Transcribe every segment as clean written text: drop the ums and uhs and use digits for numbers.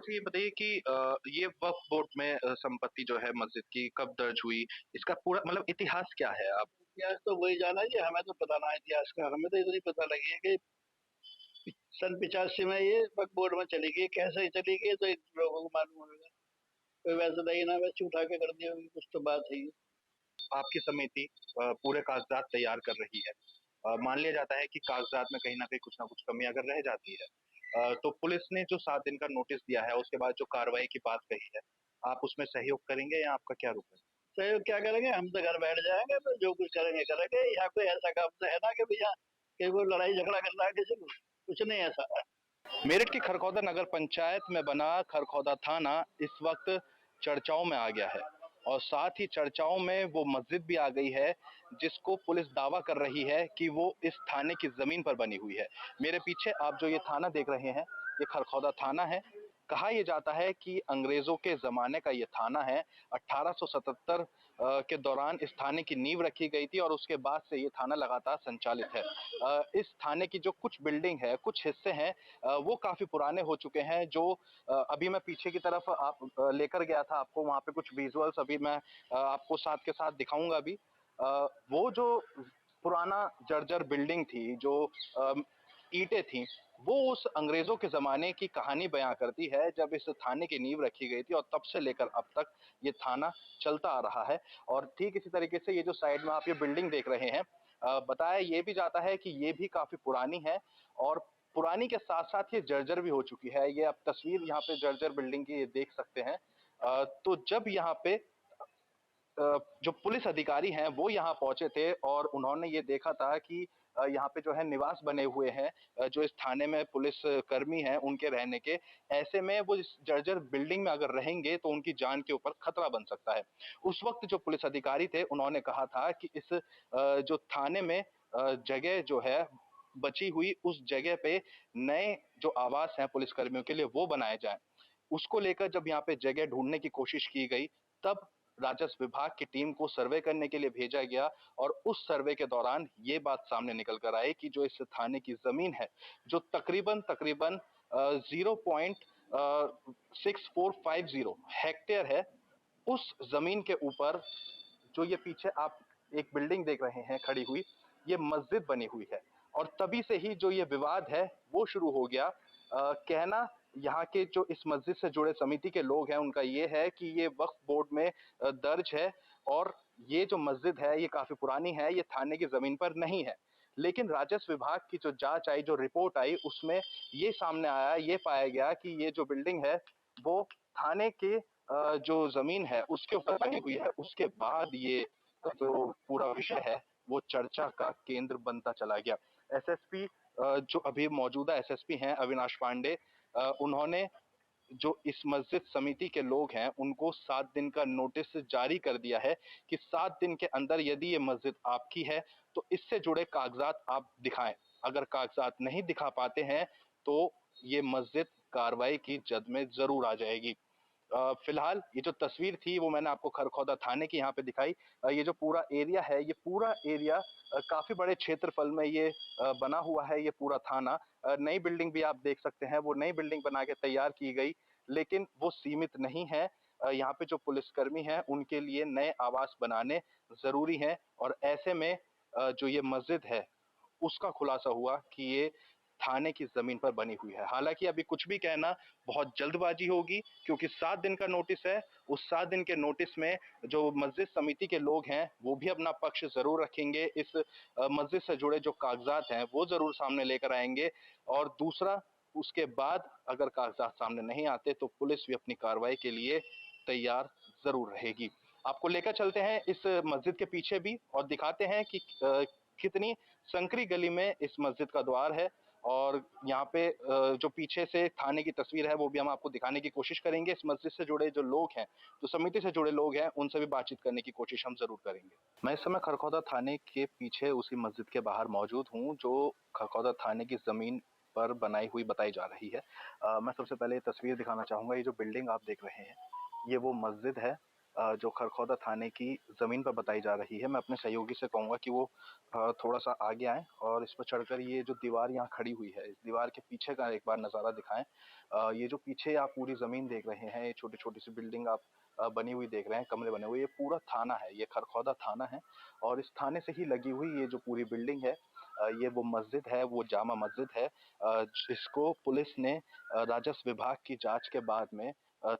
मुझे ये बताइए कि ये वक्फ बोर्ड में संपत्ति जो है मस्जिद की कब दर्ज हुई? इसका पूरा मतलब इतिहास क्या है? आप इतिहास तो वही जाना जी, हमें तो पता ना इतिहास का। हमें तो इतनी पता लगी है कि सन 85 में ये वक्फ बोर्ड में चली गई। कैसे चली गई तो लोगों को मालूम होगा। कोई वैसे नहीं ना, वैसे उठा के कर दिया होगी, कुछ तो बात है। आपकी समिति पूरे कागजात तैयार कर रही है। मान लिया जाता है कि कागजात में कहीं ना कुछ कमी अगर रह जाती है, तो पुलिस ने जो 7 दिन का नोटिस दिया है, उसके बाद जो कार्रवाई की बात कही है, आप उसमें सहयोग करेंगे या आपका क्या रुख है? सहयोग क्या करेंगे, हम तो घर बैठ जाएंगे, तो जो कुछ करेंगे करेंगे। यहाँ कोई ऐसा काम तो है ना कि भैया कि कोई लड़ाई झगड़ा करना है किसी को, कुछ नहीं ऐसा है। मेरठ की खरखौदा नगर पंचायत में बना खरखौदा थाना इस वक्त चर्चाओं में आ गया है, और साथ ही चर्चाओं में वो मस्जिद भी आ गई है जिसको पुलिस दावा कर रही है कि वो इस थाने की जमीन पर बनी हुई है। मेरे पीछे आप जो ये थाना देख रहे हैं, ये खरखौदा थाना है। कहा यह जाता है कि अंग्रेजों के जमाने का ये थाना है। 1877 के दौरान इस थाने की नींव रखी गई थी और उसके बाद से ये थाना लगातार संचालित है। इस थाने की जो कुछ बिल्डिंग है, कुछ हिस्से हैं, वो काफी पुराने हो चुके हैं। जो अभी मैं पीछे की तरफ आप लेकर गया था आपको, वहां पे कुछ विजुअल्स अभी मैं आपको साथ के साथ दिखाऊंगा अभी। वो जो पुराना जर्जर बिल्डिंग थी, जो ईंटें थी, वो उस अंग्रेजों के जमाने की कहानी बयां करती है, जब इस थाने की नींव रखी गई थी, और तब से लेकर अब तक ये थाना चलता आ रहा है। और ठीक इसी तरीके से ये जो साइड में आप ये बिल्डिंग देख रहे हैं, बताया ये भी जाता है कि ये भी काफी पुरानी है, और पुरानी के साथ साथ ये जर्जर भी हो चुकी है। ये आप तस्वीर यहाँ पे जर्जर बिल्डिंग की ये देख सकते हैं। तो जब यहाँ पे जो पुलिस अधिकारी हैं वो यहाँ पहुंचे थे और उन्होंने ये देखा था कि यहाँ पे जो है निवास बने हुए हैं, जो इस थाने में पुलिस कर्मी हैं उनके रहने के। ऐसे में वो इस जर्जर बिल्डिंग में अगर रहेंगे तो उनकी जान के ऊपर खतरा बन सकता है। उस वक्त जो पुलिस अधिकारी थे उन्होंने कहा था कि इस जो थाने में जगह जो है बची हुई, उस जगह पे नए जो आवास हैं पुलिस कर्मियों के लिए वो बनाए जाएं। उसको लेकर जब यहाँ पे जगह ढूंढने की कोशिश की गई, तब राजस्व विभाग की टीम को सर्वे करने के लिए भेजा गया, और उस सर्वे के दौरान ये बात सामने निकल कर आई कि जो इस थाने की जमीन है, जो तकरीबन तकरीबन 0.6450 हेक्टेयर है, उस जमीन के ऊपर जो ये पीछे आप एक बिल्डिंग देख रहे हैं खड़ी हुई, ये मस्जिद बनी हुई है। और तभी से ही जो ये विवाद है वो शुरू हो गया। कहना यहाँ के जो इस मस्जिद से जुड़े समिति के लोग हैं उनका ये है कि ये वक्फ बोर्ड में दर्ज है, और ये जो मस्जिद है ये काफी पुरानी है, ये थाने की जमीन पर नहीं है। लेकिन राजस्व विभाग की जो जांच आई, जो रिपोर्ट आई, उसमें ये सामने आया, ये पाया गया कि ये जो बिल्डिंग है वो थाने के जो जमीन है उसके ऊपर बनी हुई है। उसके बाद ये जो पूरा विषय है वो चर्चा का केंद्र बनता चला गया। एसएसपी जो अभी मौजूदा एसएसपी हैं अविनाश पांडे, उन्होंने जो इस मस्जिद समिति के लोग हैं उनको 7 दिन का नोटिस जारी कर दिया है कि 7 दिन के अंदर यदि ये मस्जिद आपकी है तो इससे जुड़े कागजात आप दिखाएं। अगर कागजात नहीं दिखा पाते हैं तो ये मस्जिद कार्रवाई की जद में जरूर आ जाएगी। फिलहाल ये जो तस्वीर थी वो मैंने आपको खरखौदा थाने की यहाँ पे दिखाई। ये जो पूरा एरिया है, ये पूरा एरिया काफी बड़े क्षेत्रफल में ये बना हुआ है, ये पूरा थाना। नई बिल्डिंग भी आप देख सकते हैं, वो नई बिल्डिंग बना के तैयार की गई, लेकिन वो सीमित नहीं है। यहाँ पे जो पुलिसकर्मी हैं उनके लिए नए आवास बनाने जरूरी हैं, और ऐसे में जो ये मस्जिद है उसका खुलासा हुआ कि ये थाने की जमीन पर बनी हुई है। हालांकि अभी कुछ भी कहना बहुत जल्दबाजी होगी, क्योंकि 7 दिन का नोटिस है। उस 7 दिन के नोटिस में जो मस्जिद समिति के लोग हैं वो भी अपना पक्ष जरूर रखेंगे, इस मस्जिद से जुड़े जो कागजात हैं वो जरूर सामने लेकर आएंगे। और दूसरा, उसके बाद अगर कागजात सामने नहीं आते तो पुलिस भी अपनी कार्रवाई के लिए तैयार जरूर रहेगी। आपको लेकर चलते हैं इस मस्जिद के पीछे भी और दिखाते हैं कि कितनी संकरी गली में इस मस्जिद का द्वार है। और यहाँ पे जो पीछे से थाने की तस्वीर है वो भी हम आपको दिखाने की कोशिश करेंगे। इस मस्जिद से जुड़े जो लोग हैं, जो समिति से जुड़े लोग हैं, उनसे भी बातचीत करने की कोशिश हम जरूर करेंगे। मैं इस समय खरखौदा थाने के पीछे उसी मस्जिद के बाहर मौजूद हूँ जो खरखौदा थाने की जमीन पर बनाई हुई बताई जा रही है। मैं सबसे पहले ये तस्वीर दिखाना चाहूंगा। ये जो बिल्डिंग आप देख रहे हैं ये वो मस्जिद है, जो खरखौदा थाने की ज़मीन पर बताई जा रही है। मैं अपने सहयोगी से कहूँगा कि वो थोड़ा-सा आगे आएँ और इस पर चढ़कर ये जो दीवार यहाँ खड़ी हुई है, इस दीवार के पीछे का एक बार नज़ारा दिखाएँ। ये जो पीछे आप पूरी ज़मीन देख रहे हैं, ये छोटी-छोटी सी बिल्डिंग आप बनी हुई देख रहे हैं, कमरे बने हुए, ये पूरा थाना है, ये खरखौदा थाना है और इस थाने से ही लगी हुई ये जो पूरी बिल्डिंग है, ये वो मस्जिद है, वो जामा मस्जिद है, जिसको पुलिस ने राजस्व विभाग की जाँच के बाद में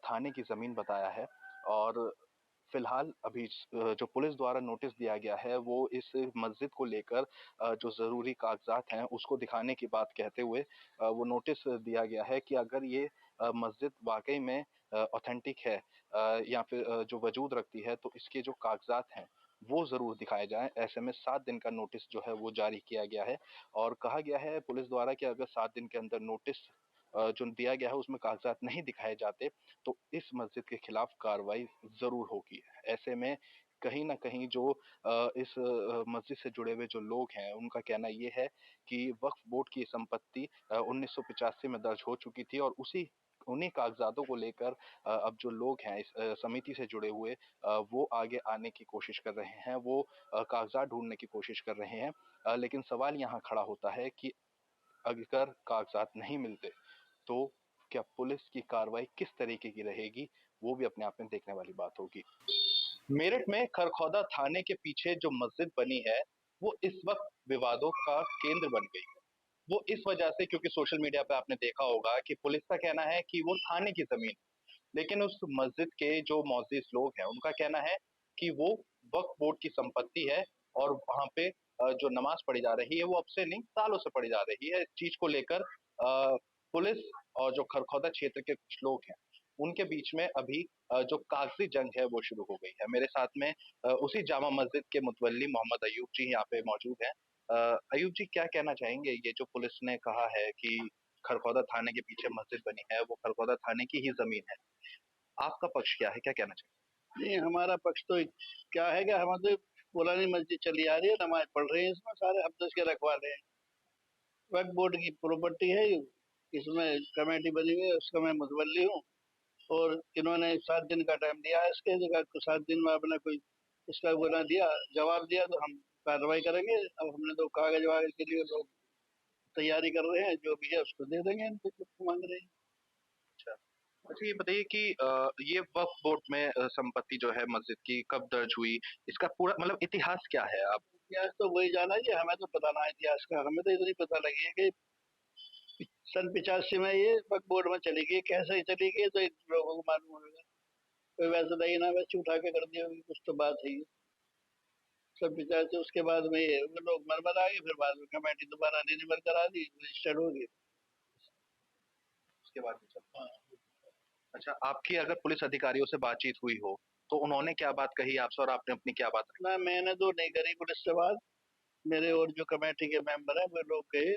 थाने की ज़मीन बताया है। और फिलहाल अभी जो पुलिस द्वारा नोटिस दिया गया है वो इस मस्जिद को लेकर जो ज़रूरी कागज़ात हैं उसको दिखाने की बात कहते हुए वो नोटिस दिया गया है कि अगर ये मस्जिद वाक़ई में ऑथेंटिक है या फिर जो वजूद रखती है तो इसके जो कागज़ात हैं वो ज़रूर दिखाए जाएँ। ऐसे में 7 दिन का नोटिस जो है वो जारी किया गया है और कहा गया है पुलिस द्वारा कि अगर 7 दिन के अंदर नोटिस जो दिया गया है उसमें कागज़ात नहीं दिखाए जाते तो इस मस्जिद के खिलाफ कार्रवाई ज़रूर होगी। ऐसे में कहीं न कहीं जो इस मस्जिद से जुड़े हुए जो लोग हैं, उनका कहना ये है कि वक्फ बोर्ड की संपत्ति 1985 में दर्ज हो चुकी थी और उन्हीं कागज़ातों को लेकर अब जो लोग हैं इस समिति से जुड़े हुए वो आगे आने की कोशिश कर रहे हैं, वो कागज़ात ढूँढने की कोशिश कर रहे हैं। लेकिन सवाल यहाँ खड़ा होता है कि अगर कागज़ात नहीं मिलते तो क्या पुलिस की कार्रवाई किस तरीके की रहेगी, वो भी अपने आप में देखने वाली बात होगी। मेरठ में खरखौदा थाने के पीछे जो मस्जिद बनी है, वो इस वक़्त विवादों का केंद्र बन गई है। वो इस वजह से क्योंकि सोशल मीडिया पे आपने देखा होगा कि पुलिस का कहना है कि वो थाने की ज़मीन, लेकिन उस मस्जिद के जो मोअज़्ज़िज़ लोग हैं, उनका कहना है कि वो वक्फ बोर्ड की संपत्ति है और वहाँ पे जो नमाज़ पढ़ी जा रही है, वो अब से नहीं, सालों से पढ़ी जा रही है। इस चीज़ को लेकर पुलिस और जो खरखौदा क्षेत्र के कुछ लोग हैं, उनके बीच में अभी जो कागज़ी जंग है, वो शुरू हो गई है। मेरे साथ में उसी जामा मस्जिद के मुतवल्ली मोहम्मद अय्यूब जी यहाँ पे मौजूद हैं। अय्यूब जी क्या कहना चाहेंगे, ये जो पुलिस ने कहा है कि खरखौदा थाने के पीछे मस्जिद बनी है, वो खरखौदा थाने की ही ज़मीन है। आपका पक्ष क्या है? क्या कहना चाहिए? नहीं, हमारा पक्ष तो क्या है कि हमारे पुरानी मस्जिद चली आ रही है, नमाज पढ़ रहे हैं इसमें, सारे हम तो इसके रखवाले हैं। वक्फ बोर्ड की प्रॉपर्टी है ये, इसमें कमेटी बनी हुई है, उसका मैं मुतवल्ली हूँ। और इन्होंने 7 दिन का टाइम दिया है इसके जगह, तो 7 दिन में अपना कोई इसका वो ना दिया, जवाब दिया तो हम कार्रवाई करेंगे। अब हमने तो कागज वागज के लिए लोग तैयारी कर रहे हैं, जो भी है उसको दे देंगे इनको जो मांग रहे हैं। अच्छा। अच्छा ये बताइए कि ये वक्फ बोर्ड में संपत्ति जो है मस्जिद की कब दर्ज हुई? इसका पूरा मतलब इतिहास क्या है? आप इतिहास तो वही जाना है, हमें तो पता ना है इतिहास का, हमें तो इतनी पता लगी है कि सन 85 में ये वक्फ बोर्ड में चली गई। कैसे चली गई तो लोगों को मालूम होगा, कोई वैसे नहीं ना वैसे उठा के कर दिया होगी, कुछ तो बात है। सब विचार से उसके बाद में ये वो लोग मरमर आ गए, फिर बाद में कमेटी दोबारा रिन्यूअल करा दी, रजिस्टर्ड हो गई। उसके बाद भी चलता है। अच्छा, आपकी अगर पुलिस अधिकारियों से बातचीत हुई हो, तो उन्होंने क्या बात कही आपसे और आपने अपनी क्या बात रखी? ना मैंने तो नहीं करी पुलिस से बात, मेरे और जो कमेटी के मेंबर हैं वो लोग गए।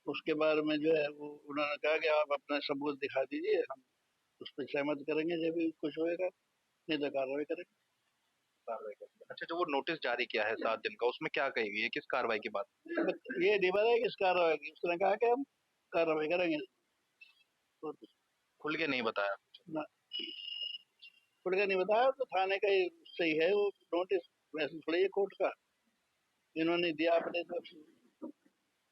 उसके बाद में जो है वो उन्होंने कहा कि आप अपना सबूत दिखा दीजिए, हम उस पर सहमत करेंगे जब भी कुछ होएगा, नहीं तो कार्रवाई करेंगे। कार्रवाई करेंगे। अच्छा, जो वो नोटिस जारी किया है 7 दिन का, उसमें क्या कही हुई है? किस कार्रवाई की बात? अब ये नहीं पता है किस कार्रवाई की, उसने कहा कि हम कार्रवाई करेंगे। तो खुल के नहीं बताया कुछ। ना खुल के नहीं बताया तो थाने का ही सही है वो नोटिस, वैसे थोड़ी है कोर्ट का, इन्होंने दिया अपने हिसाब से।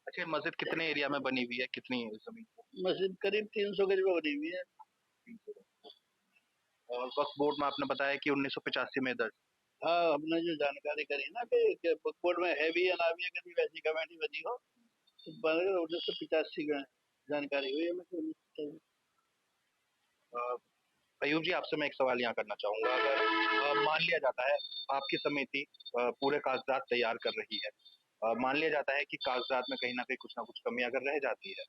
अच्छा, ये मस्जिद कितने एरिया में बनी हुई है? कितनी ज़मीन पर? मस्जिद करीब 300 गज में बनी हुई है। और वक्फ बोर्ड में आपने बताया कि 1985 में दर्ज। हाँ, हमने जो जानकारी करी ना कि बोर्ड में है भी या ना भी, अगर भी वैसी कमेटी बनी हो तो बनेगा। 1985 का जानकारी हुई है मुझे। अ, अयूब जी आपसे मैं एक सवाल यहाँ करना चाहूँगा, अगर मान लिया जाता है आपकी समिति पूरे कागज़ात तैयार कर रही है, मान लिया जाता है कि कागज़ात में कहीं न कहीं कुछ न कुछ कमी अगर रह जाती है,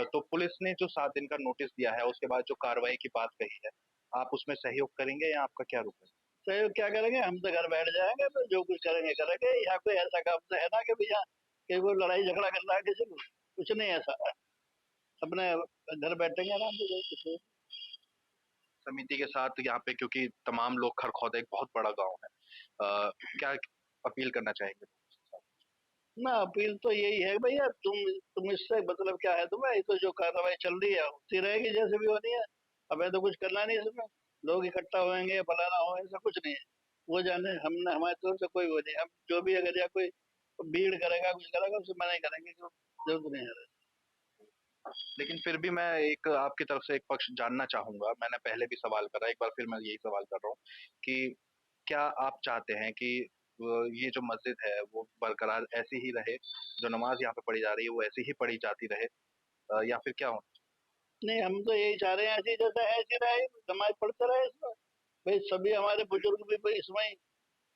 तो पुलिस ने जो 7 दिन का नोटिस दिया है, उसके बाद जो कार्रवाई की बात कही है, आप उसमें सहयोग करेंगे या आपका क्या रुख है? सहयोग क्या करेंगे, हम तो घर बैठ जाएंगे, तो जो कुछ करेंगे करेंगे। यहाँ कोई ऐसा काम तो है ना कि भैया कि वो लड़ाई झगड़ा करना है किसी को, कुछ नहीं ऐसा है। अपने घर बैठेंगे आराम से, जो कुछ हो। समिति के साथ यहाँ पे क्योंकि तमाम लोग खरखौदा एक बहुत बड़ा गाँव है। क्या अपील करना चाहेंगे? ना अपील तो यही है भैया, तुम इससे मतलब क्या है तुम्हें, ये तो जो कार्रवाई चल रही है होती रहेगी जैसे भी होनी है, हमें तो कुछ करना नहीं इसमें। लोग इकट्ठा होएंगे, फलाना हो, ऐसा कुछ नहीं है। वो जाने, हमने हमारी तरफ से कोई वो नहीं, हम जो भी अगर या कोई भीड़ करेगा, कुछ करेगा, उससे मना ही करेंगे कि जरूरत नहीं है। लेकिन फिर भी मैं एक आपकी तरफ से एक पक्ष जानना चाहूंगा। मैंने पहले भी सवाल करा, एक बार फिर मैं यही सवाल कर रहा हूँ कि क्या आप चाहते हैं कि ये जो मस्जिद है वो बरकरार ऐसी ही रहे, जो नमाज यहाँ पे पढ़ी जा रही है वो ऐसी ही पढ़ी जाती रहे, या फिर क्या हो? नहीं, हम तो यही चाह रहे हैं, ऐसी जैसा है ऐसी रहे, नमाज पढ़ते रहे इसमें। भाई सभी हमारे बुजुर्ग भी भाई इसमें ही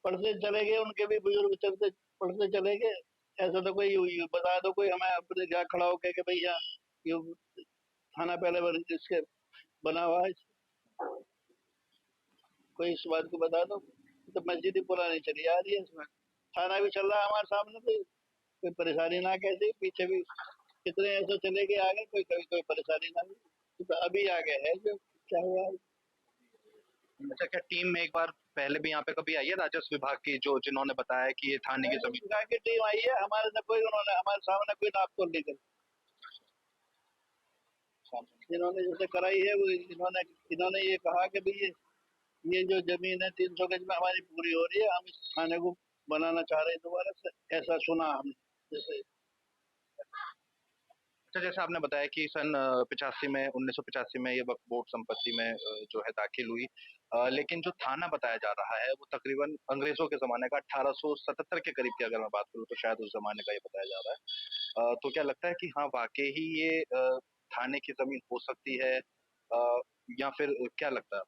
पढ़ते चले गए, उनके भी बुजुर्ग चलते पढ़ते चले गए। ऐसा तो कोई बता दो कोई हमें अपने क्या खड़ा होके कि भैया ये थाना पहले इसके बना हुआ है, कोई इस बात को बता दो। तो मस्जिद ही पुरानी चली आ रही है, इसमें थाना भी चल रहा है हमारे सामने, तो कोई परेशानी ना, कैसे पीछे भी कितने ऐसे चले गए आगे, कोई कभी कोई परेशानी ना हुई। तो अभी आगे है जो क्या हुआ है। अच्छा, क्या टीम में एक बार पहले भी यहाँ पे कभी आई है राजस्व विभाग की, जो जिन्होंने बताया कि ये थाने की जमीन? विभाग की टीम आई है हमारे से, कोई उन्होंने हमारे सामने कोई नाप तोल नहीं करी। जिन्होंने जैसे कराई है वो इन्होंने इन्होंने ये कहा कि भाई ये जो जमीन है 300 गज में हमारी पूरी हो रही है, हम इस थाने को बनाना चाह रहे हैं दोबारा से, ऐसा सुना हमने जैसे। अच्छा, जैसे आपने बताया कि सन 85 में 1985 में ये वक्फ बोर्ड संपत्ति में जो है दाखिल हुई, लेकिन जो थाना बताया जा रहा है वो तकरीबन अंग्रेजों के जमाने का 1877 के करीब की अगर मैं बात करूँ तो शायद उस जमाने का ये बताया जा रहा है। तो क्या लगता है कि हाँ वाकई ही ये थाने की जमीन हो सकती है, या फिर क्या लगता है?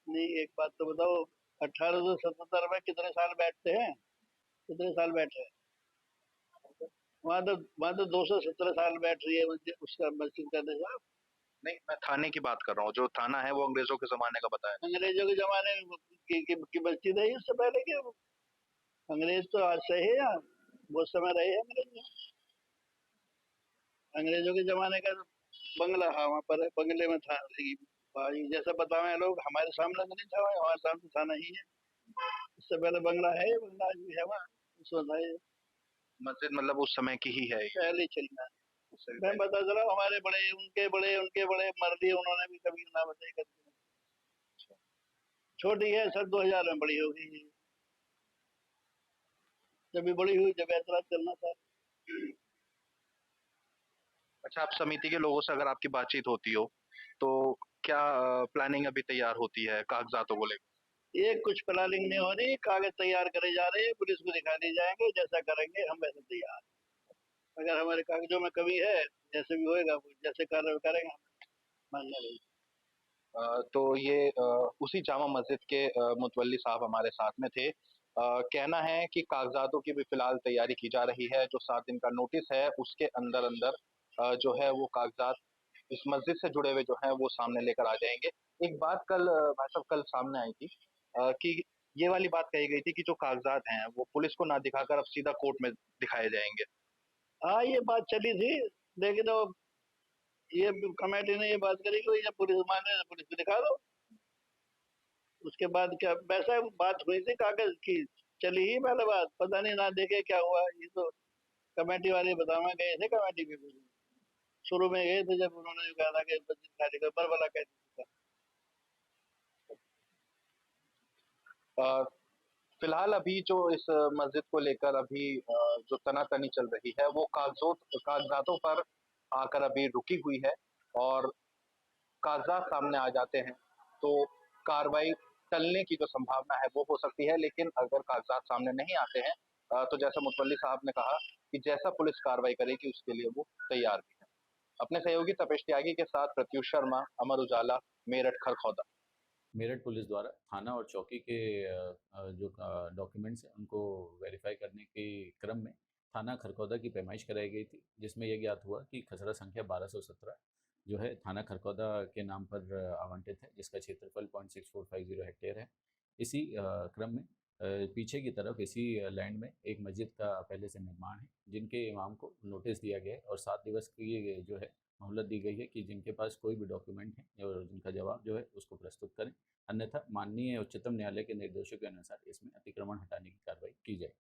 नहीं, एक बात तो बताओ, 1877 में कितने साल बैठते हैं, कितने साल बैठे हैं? वहां तो 217 साल बैठ रही है मस्जिद, उसका मस्जिद का निजाम। नहीं, मैं थाने की बात कर रहा हूँ, जो थाना है वो अंग्रेजों के जमाने का बताया। अंग्रेजों के जमाने में की मस्जिद है उससे पहले के? अंग्रेज तो आज से है यहाँ, बहुत समय रहे हैं अंग्रेज। अंग्रेजों के जमाने का बंगला, हाँ वहाँ पर है, बंगले में था भाई, जैसा बतावे लोग, हमारे सामने तो नहीं था, हमारे सामने था नहीं है। इससे पहले बंगला है, बंगला आज भी है वहाँ, उसमें था ये, मस्जिद मतलब उस समय की ही है ये? पहले चलना है। उससे भी मैं पहले। बता चला, हमारे बड़े उनके बड़े मर दिए उन्होंने भी, कभी ना बताई करते। छोटी है, सब 2000 में बड़ी होगी, जब भी बड़ी हुई जब ऐतराज करना था। अच्छा, आप समिति के लोगों से अगर आपकी बातचीत होती हो तो क्या प्लानिंग अभी तैयार होती है कागजातों को लेकर? ये कुछ प्लानिंग नहीं हो रही, कागज तैयार करे जा रहे हैं, पुलिस को दिखा दिए जाएंगे, जैसा करेंगे हम वैसे तैयार। अगर हमारे कागजों में कमी है, जैसे भी होएगा वो जैसे कार्रवाई करेंगे हम, मानना नहीं। तो ये उसी जामा मस्जिद के मुतवल्ली साहब हमारे साथ में थे। कहना है कि कागजातों की भी फिलहाल तैयारी की जा रही है, जो 7 दिन का नोटिस है उसके अंदर अंदर जो है वो कागजात इस मस्जिद से जुड़े हुए जो हैं वो सामने लेकर आ जाएंगे। एक बात कल भाई साहब कल सामने आई थी, कि ये वाली बात कही गई थी कि जो कागजात हैं वो पुलिस को ना दिखाकर अब सीधा कोर्ट में दिखाए जाएंगे। हाँ, ये बात चली थी, लेकिन वो ये कमेटी ने ये बात करी कि ये पुलिस माने तो पुलिस को दिखा दो। उसके बाद क्या वैसा बात हुई थी कागज की, चली ही पहले बात, पता नहीं ना देखे क्या हुआ। ये तो कमेटी वाले बतावा गए थे, कमेटी पे शुरू में गए थे जब उन्होंने कहा था कि मस्जिद खाली कर, बरबला कहते थे। अ, फिलहाल अभी जो इस मस्जिद को लेकर अभी जो तनातनी चल रही है वो कागजातों पर आकर अभी रुकी हुई है, और कागजात सामने आ जाते हैं तो कार्रवाई टलने की जो संभावना है वो हो सकती है। लेकिन अगर कागजात सामने नहीं आते हैं तो जैसा मुतवल्ली साहब ने कहा कि जैसा पुलिस कार्रवाई करेगी उसके लिए वो तैयार भी है। अपने सहयोगी तपेश त्यागी के साथ प्रत्युष शर्मा, अमर उजाला, मेरठ खरखौदा। मेरठ पुलिस द्वारा थाना और चौकी के जो डॉक्यूमेंट्स हैं उनको वेरीफाई करने के क्रम में थाना खरकौदा की पैमाइश कराई गई थी, जिसमें यह ज्ञात हुआ कि खसरा संख्या 1217 जो है थाना खरकौदा के नाम पर आवंटित है, जिसका क्षेत्रफल 0.6450 हेक्टेयर है। इसी क्रम में पीछे की तरफ इसी लैंड में एक मस्जिद का पहले से निर्माण है, जिनके इमाम को नोटिस दिया गया है और 7 दिवस की जो है मोहलत दी गई है कि जिनके पास कोई भी डॉक्यूमेंट है और जिनका जवाब जो है उसको प्रस्तुत करें, अन्यथा माननीय उच्चतम न्यायालय के निर्देशों के अनुसार इसमें अतिक्रमण हटाने की कार्रवाई की जाए।